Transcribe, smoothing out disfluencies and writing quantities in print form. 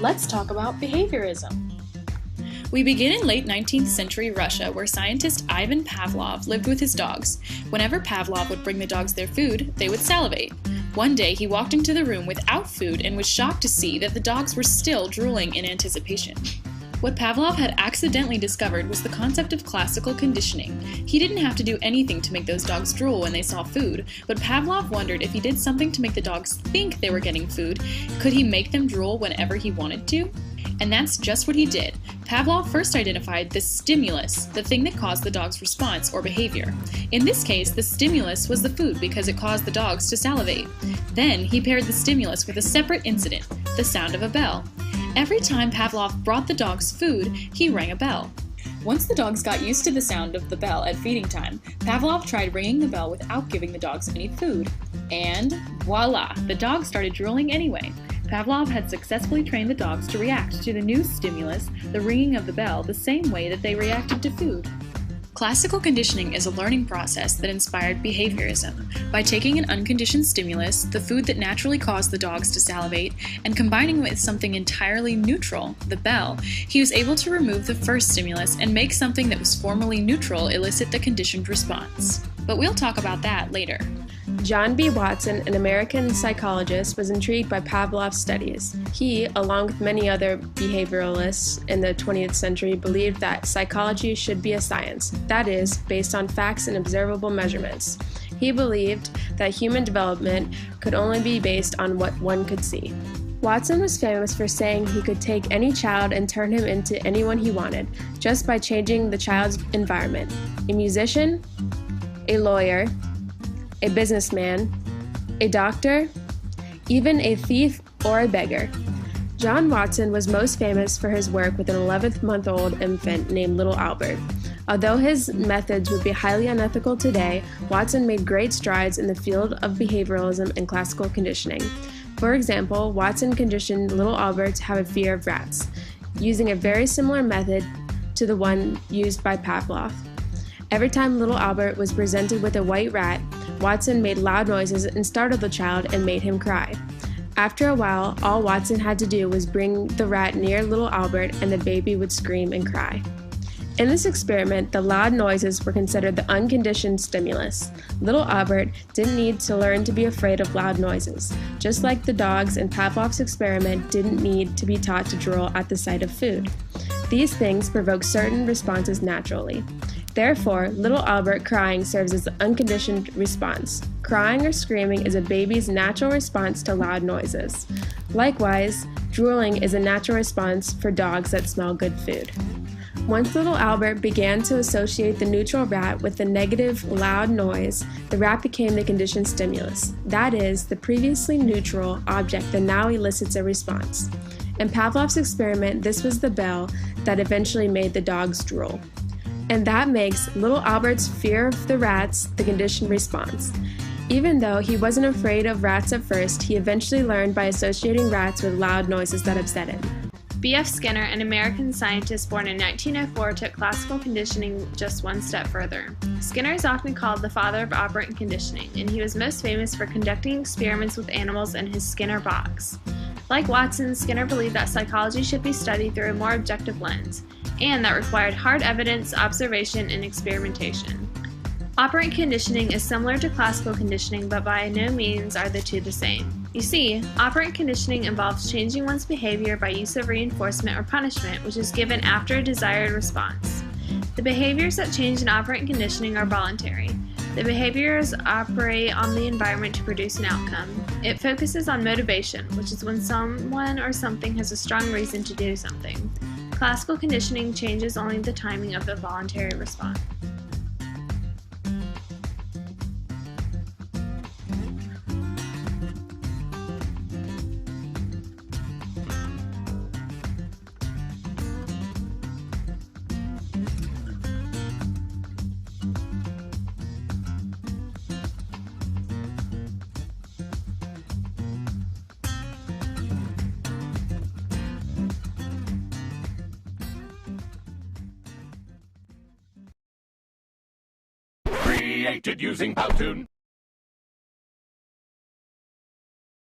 Let's talk about behaviorism. We begin in late 19th century Russia, where scientist Ivan Pavlov lived with his dogs. Whenever Pavlov would bring the dogs their food, they would salivate. One day, he walked into the room without food and was shocked to see that the dogs were still drooling in anticipation. What Pavlov had accidentally discovered was the concept of classical conditioning. He didn't have to do anything to make those dogs drool when they saw food, but Pavlov wondered if he did something to make the dogs think they were getting food, could he make them drool whenever he wanted to? And that's just what he did. Pavlov first identified the stimulus, the thing that caused the dog's response or behavior. In this case, the stimulus was the food because it caused the dogs to salivate. Then he paired the stimulus with a separate incident, the sound of a bell. Every time Pavlov brought the dogs food, he rang a bell. Once the dogs got used to the sound of the bell at feeding time, Pavlov tried ringing the bell without giving the dogs any food. And voila! The dogs started drooling anyway. Pavlov had successfully trained the dogs to react to the new stimulus, the ringing of the bell, the same way that they reacted to food. Classical conditioning is a learning process that inspired behaviorism. By taking an unconditioned stimulus, the food that naturally caused the dogs to salivate, and combining it with something entirely neutral, the bell, he was able to remove the first stimulus and make something that was formerly neutral elicit the conditioned response. But we'll talk about that later. John B. Watson, an American psychologist, was intrigued by Pavlov's studies. He, along with many other behavioralists in the 20th century, believed that psychology should be a science, that is, based on facts and observable measurements. He believed that human development could only be based on what one could see. Watson was famous for saying he could take any child and turn him into anyone he wanted, just by changing the child's environment. A musician, a lawyer, a businessman, a doctor, even a thief or a beggar. John Watson was most famous for his work with an 11-month-old infant named Little Albert. Although his methods would be highly unethical today, Watson made great strides in the field of behavioralism and classical conditioning. For example, Watson conditioned Little Albert to have a fear of rats, using a very similar method to the one used by Pavlov. Every time Little Albert was presented with a white rat, Watson made loud noises and startled the child and made him cry. After a while, all Watson had to do was bring the rat near Little Albert and the baby would scream and cry. In this experiment, the loud noises were considered the unconditioned stimulus. Little Albert didn't need to learn to be afraid of loud noises, just like the dogs in Pavlov's experiment didn't need to be taught to drool at the sight of food. These things provoke certain responses naturally. Therefore, Little Albert crying serves as the unconditioned response. Crying or screaming is a baby's natural response to loud noises. Likewise, drooling is a natural response for dogs that smell good food. Once Little Albert began to associate the neutral rat with the negative, loud noise, the rat became the conditioned stimulus. That is, the previously neutral object that now elicits a response. In Pavlov's experiment, this was the bell that eventually made the dogs drool. And that makes Little Albert's fear of the rats the conditioned response. Even though he wasn't afraid of rats at first, he eventually learned by associating rats with loud noises that upset him. B.F. Skinner, an American scientist born in 1904, took classical conditioning just one step further. Skinner is often called the father of operant conditioning, and he was most famous for conducting experiments with animals in his Skinner box. Like Watson, Skinner believed that psychology should be studied through a more objective lens, and that required hard evidence, observation, and experimentation. Operant conditioning is similar to classical conditioning, but by no means are the two the same. You see, operant conditioning involves changing one's behavior by use of reinforcement or punishment, which is given after a desired response. The behaviors that change in operant conditioning are voluntary. The behaviors operate on the environment to produce an outcome. It focuses on motivation, which is when someone or something has a strong reason to do something. Classical conditioning changes only the timing of the voluntary response. Created using Powtoon.